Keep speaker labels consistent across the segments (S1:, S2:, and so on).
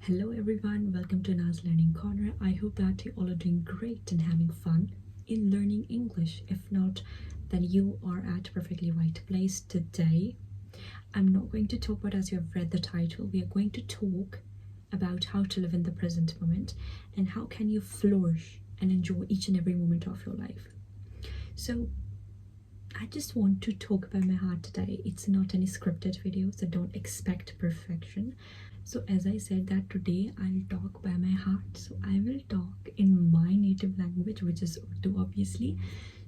S1: Hello everyone, welcome to Naz Learning Corner. I hope that you all are doing great and having fun in learning English. If not, then you are at perfectly right place today. I'm not going to talk about, as you have read the title, we are going to talk about how to live in the present moment and how can you flourish and enjoy each and every moment of your life. So I just want to talk about my heart today. It's not any scripted video, so don't expect perfection. So as I said that today I'll talk by my heart. So I will talk in my native language, which is Urdu obviously.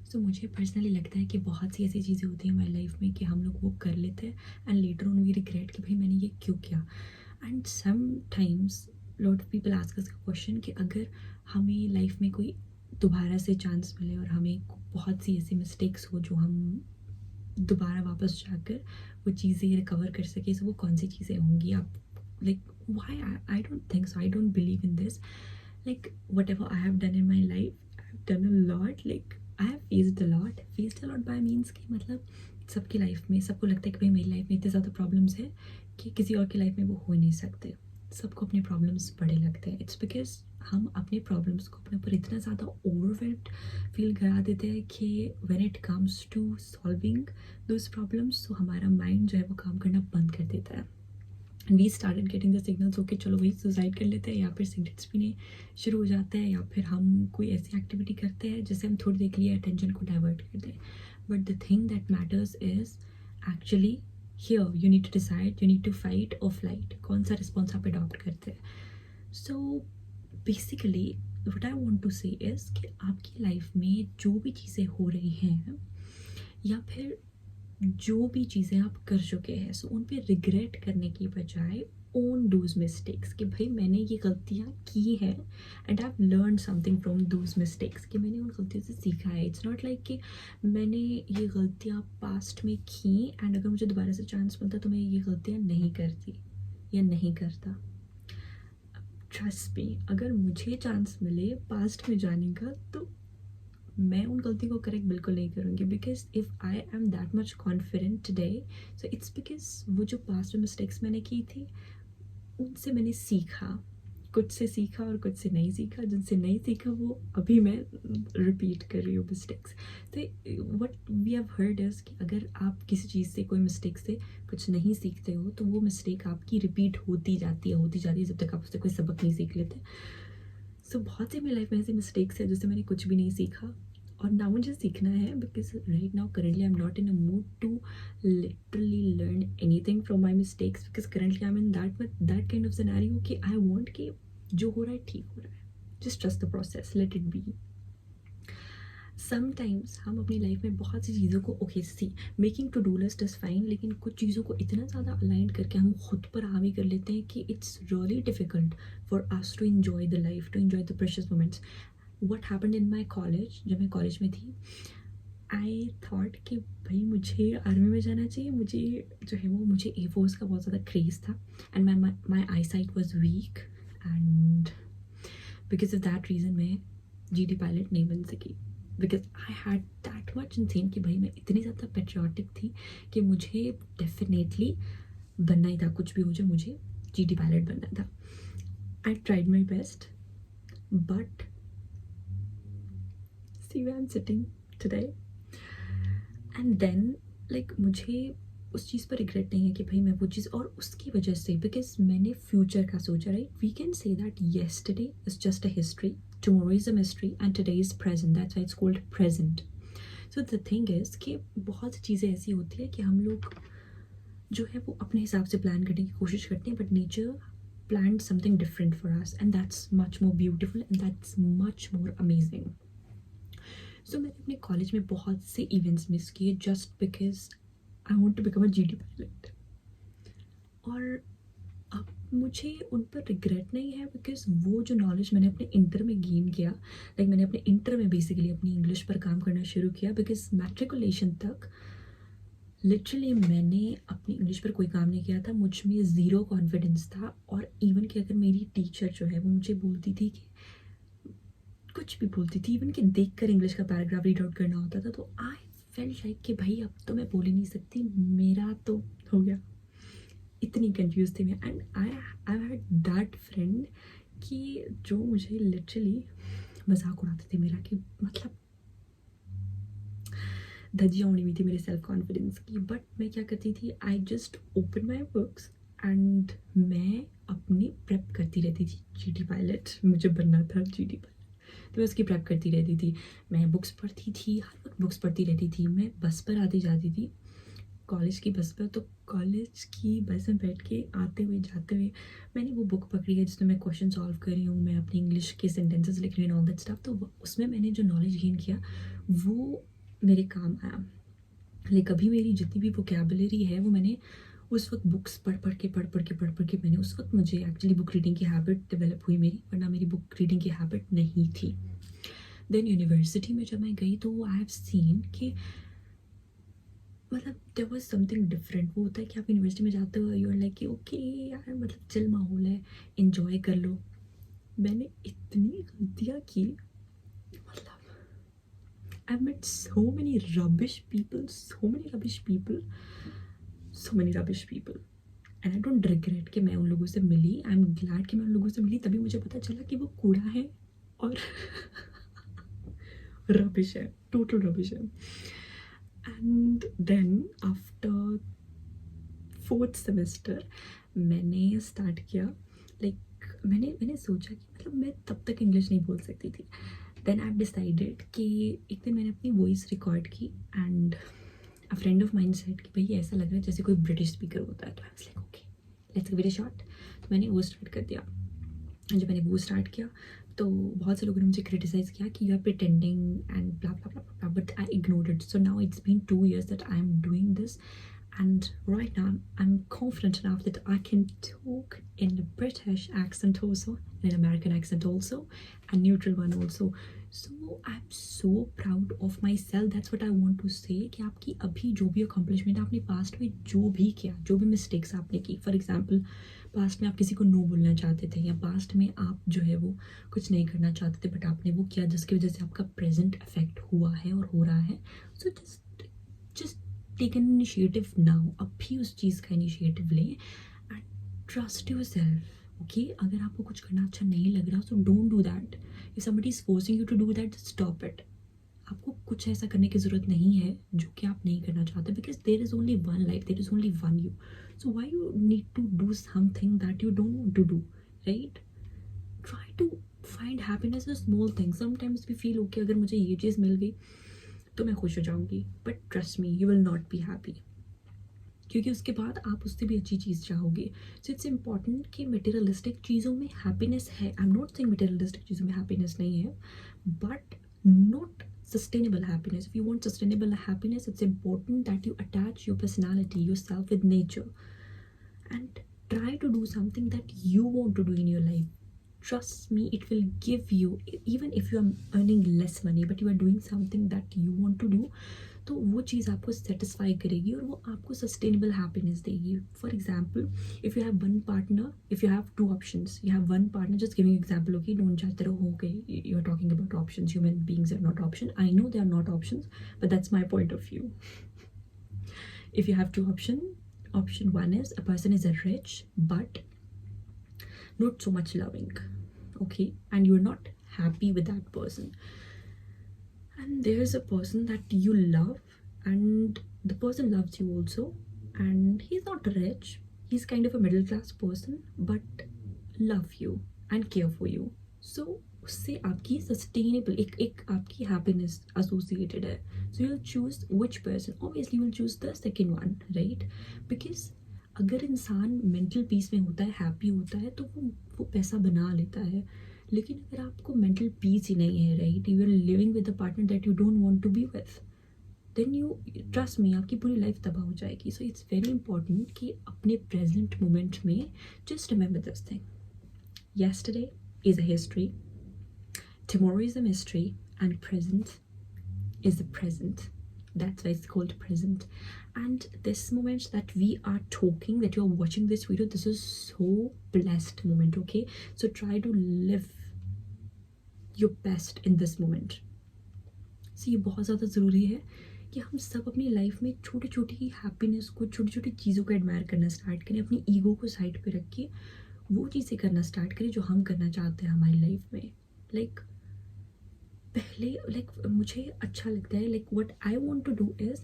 S1: So मुझे personally लगता है कि बहुत सी ऐसी चीज़ें होती हैं हमारी लाइफ में कि हम लोग वो कर लेते हैं and later on we regret कि भाई मैंने ये क्यों किया. And sometimes lot of people ask us question कि अगर हमें लाइफ में कोई दोबारा से चांस मिले और हमें बहुत सी ऐसी मिस्टेक्स हो जो हम दोबारा वापस जाकर वो चीज़ें रिकवर कर सके, तो वो कौन सी चीज़ें होंगी. आप like why I don't think so. I don't believe in this. Like whatever I have done in my life, I've done a lot. Like I have faced a lot. Faced a lot by means कि मतलब सबकी life में सबको लगता है कि भाई मेरी लाइफ में इतने ज़्यादा प्रॉब्लम्स है कि किसी और की लाइफ में वो हो ही नहीं सकते. सबको अपने प्रॉब्लम्स बड़े लगते हैं. इट्स बिकॉज हम अपने प्रॉब्लम्स को अपने ऊपर इतना ज़्यादा ओवरवेल्म्ड फील करा देते हैं कि when it comes to solving those problems, तो हमारा माइंड जो है वो काम करना बंद कर देता है. We started getting the signals, okay चलो वही सुसाइड कर लेते हैं, या फिर सिगरेट्स पीने शुरू हो जाते हैं, या फिर हम कोई ऐसी एक्टिविटी करते हैं जिससे हम थोड़ी देर के लिए अटेंशन को डाइवर्ट कर दें. But the thing that matters is actually here you need to decide, you need to fight और फ्लाइट. कौन सा रिस्पॉन्स आप अडॉप्ट करते हैं. So basically what I want to say is कि आपकी लाइफ में जो भी चीज़ें हो रही हैं या फिर जो भी चीज़ें आप कर चुके हैं, सो उन पे रिग्रेट करने की बजाय ओन दोज मिस्टेक्स कि भाई मैंने ये गलतियाँ की है and I have learn something from those mistakes, कि मैंने उन गलतियों से सीखा है. इट्स नॉट लाइक कि मैंने ये गलतियाँ पास्ट में की एंड अगर मुझे दोबारा से चांस मिलता तो मैं ये गलतियाँ नहीं करती या नहीं करता. ट्रस्ट मी, अगर मुझे चांस मिले पास्ट में जाने का तो मैं उन गलतियों को करेक्ट बिल्कुल नहीं करूँगी. Because if I am that much confident today, so it's because वो जो पास्ट में मिस्टेक्स मैंने की थी उनसे मैंने सीखा. कुछ से सीखा और कुछ से नहीं सीखा. जिनसे नहीं सीखा वो अभी मैं रिपीट कर रही हूँ मिस्टेक्स. तो what we have heard is कि अगर आप किसी चीज़ से, कोई मिस्टेक से कुछ नहीं सीखते हो तो वो मिस्टेक आपकी रिपीट होती जाती है जब तक आप उससे कोई सबक नहीं सीख लेते. सो बहुत से मेरी लाइफ में ऐसी मिस्टेक्स है जिससे मैंने कुछ भी नहीं सीखा और ना मुझे सीखना है. Because right now currently I am not in a mood to literally learn anything from my mistakes. Because currently I am in that kind of scenario कि आई वॉन्ट कि जो हो रहा है ठीक हो रहा है. Just trust the process, let it be. Sometimes हम अपनी लाइफ में बहुत सी चीज़ों को okay see making to do list is fine, लेकिन कुछ चीज़ों को इतना ज़्यादा अलाइन करके हम खुद पर हावी कर लेते हैं कि it's really difficult for us to enjoy the life, to enjoy the precious moments. What happened in my college, जब मैं कॉलेज में थी, आई थॉट कि भाई मुझे आर्मी में जाना चाहिए. मुझे जो है वो मुझे ए फोर्स का बहुत ज़्यादा क्रेज़ था and my I site was weak and because of that reason मैं GD पायलट नहीं बन सकी. Because I had that much insane कि भाई मैं इतनी ज़्यादा पेट्रियाटिक थी कि मुझे डेफिनेटली बनना ही था. कुछ भी हो जाए मुझे GD पायलट बनना था. I tried my best but see where I'm sitting today. And then like मुझे उस चीज़ पर रिग्रेट नहीं है कि भाई मैं वो चीज़, और उसकी वजह से बिकॉज मैंने फ्यूचर का सोचा. Right, we can say that yesterday is just a history, tomorrow is a mystery and today is present. That's why it's called present. So the thing is कि बहुत सी चीज़ें ऐसी होती है कि हम लोग जो है वो अपने हिसाब से प्लान करने की कोशिश करते हैं, but nature planned something different for us and that's much more beautiful and that's much more amazing. So मैंने अपने कॉलेज में बहुत से इवेंट्स मिस किए just because I want to become a GD pilot. और अब मुझे उन पर रिग्रेट नहीं है बिकॉज वो जो नॉलेज मैंने अपने इंटर में गेन किया, लाइक मैंने अपने इंटर में बेसिकली अपनी इंग्लिश पर काम करना शुरू किया. बिकॉज मैट्रिकुलेशन तक लिटरली मैंने अपनी इंग्लिश पर कोई काम नहीं किया था. मुझ में ज़ीरो कॉन्फिडेंस था. और इवन कि अगर मेरी टीचर जो है वो मुझे बोलती थी कि कुछ भी बोलती थी, इवन कि देख कर इंग्लिश का पैराग्राफ रीड आउट करना होता था, तो आई फेल्ट लाइक कि भाई अब तो मैं बोल ही नहीं सकती, मेरा तो हो गया. इतनी कंफ्यूज थी मैं। And I had that friend कि जो मुझे लिटरली मजाक उड़ाते थे मेरा, कि मतलब धज्जियाँ उड़ी हुई थी मेरे सेल्फ कॉन्फिडेंस की। बट मैं क्या करती थी, I just open my books and मैं अपनी प्रेप करती रहती थी। जीडी पायलट मुझे बनना था, जीडी पायलट, तो मैं उसकी प्रेप करती रहती थी। मैं बुक्स पढ़ती थी, हर वक्त बुक्स पढ़ती रहती थी। मैं बस पर आती जाती थी, कॉलेज की बस पर, तो कॉलेज की बस में बैठ के आते हुए जाते हुए मैंने वो बुक पकड़ी है जिसमें मैं क्वेश्चन सॉल्व कर रही हूँ, मैं अपनी इंग्लिश के सेंटेंसेस लिख रही हूँ, ऑल दैट स्टफ। तो उसमें मैंने जो नॉलेज गेन किया वो मेरे काम आया। लाइक अभी मेरी जितनी भी वोकेबलरी है वो मैंने उस वक्त बुक्स पढ़ पढ़ के मैंने उस वक्त, मुझे एक्चुअली बुक रीडिंग की हैबिट डेवलप हुई मेरी, वरना मेरी बुक रीडिंग की हैबिट नहीं थी। देन यूनिवर्सिटी में जब मैं गई तो आई हैव सीन कि मतलब देयर वाज समथिंग डिफरेंट। वो होता है कि आप यूनिवर्सिटी में जाते हो, यू आर लाइक कि ओके यार, मतलब चिल माहौल है, इन्जॉय कर लो। मैंने इतनी गलतियाँ की, मतलब I met so many rubbish people, so many rubbish people. And I don't regret कि मैं उन लोगों से मिली, आई एम ग्लैड कि मैं उन लोगों से मिली। तभी मुझे पता चला कि वो कूड़ा है और रबिश है, टोटल रबिश है। And then after fourth semester मैंने स्टार्ट किया, लाइक मैंने सोचा कि मतलब मैं तब तक इंग्लिश नहीं बोल सकती थी। देन आई डिसाइडेड कि एक दिन मैंने अपनी वॉइस रिकॉर्ड की and a friend of mind said कि भाई ऐसा लग रहा है जैसे कोई ब्रिटिश स्पीकर होता है। तो I was like okay, let's give it a shot. तो मैंने वो स्टार्ट कर दिया। जब मैंने वो स्टार्ट किया तो बहुत से लोगों ने मुझे क्रिटिसाइज़ किया कि you are pretending and blah blah blah blah, but I ignored it. So now it's been 2 years that I am doing this, and right now I'm confident enough that I can talk in a British accent also, an American accent also, a neutral one also. So I'm so proud of myself. That's what I want to say कि आपकी अभी जो भी accomplishment आपने past में जो भी किया, जो भी mistakes आपने की, for example पास्ट में आप किसी को नो बोलना चाहते थे, या पास्ट में आप जो है वो कुछ नहीं करना चाहते थे बट आपने वो किया जिसकी वजह से आपका प्रेजेंट अफेक्ट हुआ है और हो रहा है। So just take an initiative now. अब भी उस चीज़ का इनिशिएटिव लें and trust yourself. Okay, अगर आपको कुछ करना अच्छा नहीं लग रहा so don't do that. If somebody is forcing you to do that, stop it. आपको कुछ ऐसा करने की ज़रूरत नहीं है जो कि आप नहीं करना चाहते, because there is only one life, there is only one you. So why you need to do something that you don't want to do, right? Try to find happiness in small things. Sometimes we feel okay, अगर मुझे ये चीज़ मिल गई तो मैं खुश हो जाऊंगी, but trust me you will not be happy, क्योंकि उसके बाद आप उससे भी अच्छी चीज़ चाहोगे। सो इट्स इम्पॉर्टेंट कि मटेरियलिस्टिक चीज़ों में हैप्पीनेस है। आई एम नॉट सेइंग मटेरियलिस्टिक चीज़ों में हैप्पीनेस नहीं है, but not sustainable happiness. If you want sustainable happiness, it's important that you attach your personality, yourself with nature, and try to do something that you want to do in your life. Trust me, it will give you, even if you are earning less money but you are doing something that you want to do, तो वो चीज़ आपको satisfy करेगी और वो आपको sustainable happiness देगी। For example, if you have one partner, if you have two options, you have one partner, just giving example, okay, don't जाते रहो, okay, you are talking about options, human beings are not option, I know they are not options, but that's my point of view. If you have two options, option one is a person is a rich but not so much loving, okay, and you're not happy with that person. And there's a person that you love and the person loves you also, and he's not rich, he's kind of a middle class person but love you and care for you. So उससे आपकी sustainable एक आपकी happiness associated है। So you will choose which person, obviously you will choose the second one, right? Because अगर इंसान mental peace में होता है, हैप्पी होता है, तो वो पैसा बना लेता है। लेकिन अगर आपको मेंटल पीस ही नहीं है, right, you are living with a partner that you don't want to be with, then you trust me, आपकी पूरी लाइफ तबाह हो जाएगी। सो इट्स वेरी इंपॉर्टेंट कि अपने प्रेजेंट मोमेंट में just remember this thing, yesterday is a history, tomorrow is a mystery, and present is the present. That's why it's called present. And this moment that we are talking, that you're watching this video, this is so blessed moment, okay? So try to live your best in this moment. So ये बहुत ज़्यादा ज़रूरी है कि हम सब अपनी life में छोटी छोटी हैप्पीनेस को, छोटी छोटी चीज़ों को एडमायर करना स्टार्ट करें, अपनी ईगो को साइड पे रख के वो चीज़ें करना स्टार्ट करें जो हम करना चाहते हैं हमारी लाइफ में। लाइक पहले मुझे अच्छा लगता है, what I want to do is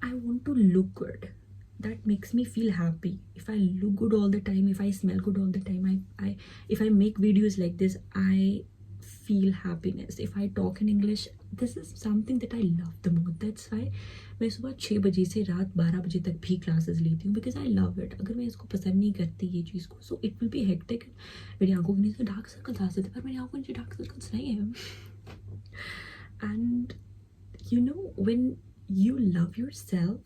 S1: I want to look good. That makes me feel happy. If I look good all the time, if I smell good all the time, if I make videos like this, I feel happiness. If I talk in English, this is something that I love the most. That's why मैं सुबह 6 बजे से रात 12 बजे तक भी classes लेती हूँ, बिकॉज आई लव इट। अगर मैं इसको पसंद नहीं करती ये चीज़ को, so it will be hectic. मेरी आंखों के नीचे डार्क सर्कल्स आ सकते हैं, पर मेरी आंखों के नीचे डार्क सर्कल्स नहीं है। And you know, when you love yourself,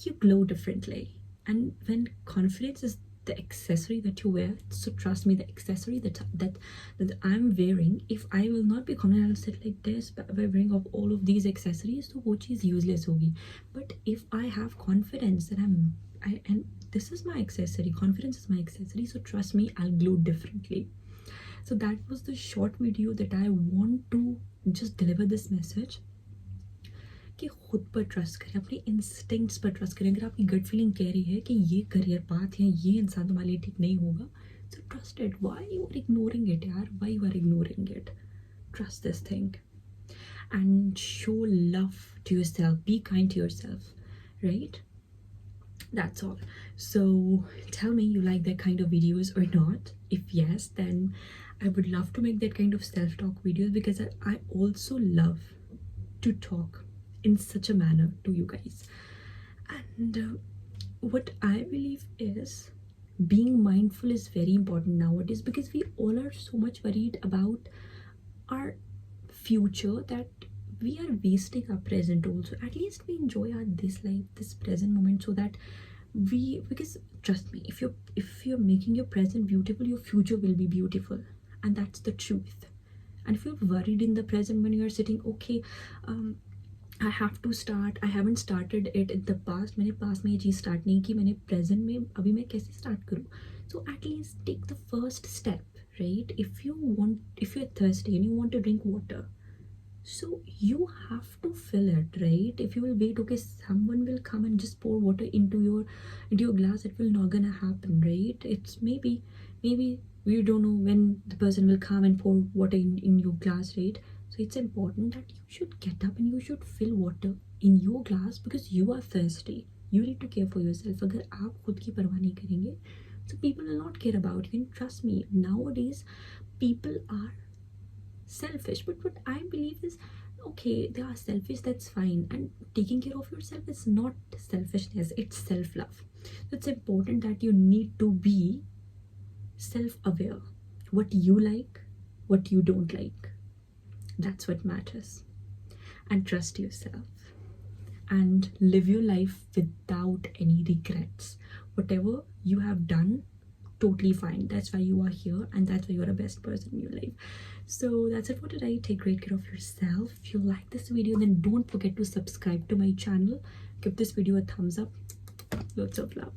S1: you glow differently. And when confidence is the accessory that you wear, so trust me, the accessory that I'm wearing, if I will not be confident, I'll sit like this by wearing of all of these accessories, so wo cheez useless hogi. But if I have confidence that and this is my accessory, confidence is my accessory, so trust me, I'll glow differently. So that was the short video that I want to just deliver this message कि खुद पर trust करें, अपने instincts पर trust करें। अगर आपकी gut feeling कह रही है कि ये करियर पाथ है, ये इंसान तुम्हारे लिए ठीक नहीं होगा, so trust it. Why you are ignoring it यार, why you are ignoring it? Trust this thing and show love to yourself, be kind to yourself, right? That's all. So tell me, you like that kind of videos or not? If yes, then I would love to make that kind of self-talk videos, because I also love to talk in such a manner to you guys. And what I believe is being mindful is very important nowadays, because we all are so much worried about our future that we are wasting our present also. At least we enjoy our this life, this present moment, so that because trust me, if you're making your present beautiful, your future will be beautiful, and that's the truth. And if you're worried in the present when you are sitting, okay, I have to start, I haven't started it in the past, मैंने past में ये चीज़ start नहीं की, मैंने present में अभी मैं कैसे स्टार्ट करूँ? So at least take the first step, right? If you're thirsty and you want to drink water, so you have to fill it, right? If you will wait, okay, someone will come and just pour water into your glass, it will not gonna happen, right? It's maybe we don't know when the person will come and pour water in your glass, right? So it's important that you should get up and you should fill water in your glass, because you are thirsty. You need to care for yourself. अगर आप खुद की परवाह नहीं करेंगे, so people will not care about you. And trust me, nowadays people are selfish. But what I believe is, okay, they are selfish, that's fine. And taking care of yourself is not selfishness, it's self-love. So it's important that you need to be self-aware. What you like, what you don't like. That's what matters. And trust yourself and live your life without any regrets. Whatever you have done, totally fine. That's why you are here, and that's why you are the best person in your life. So that's it for today. Take great care of yourself. If you like this video, then don't forget to subscribe to my channel. Give this video a thumbs up. Lots of love.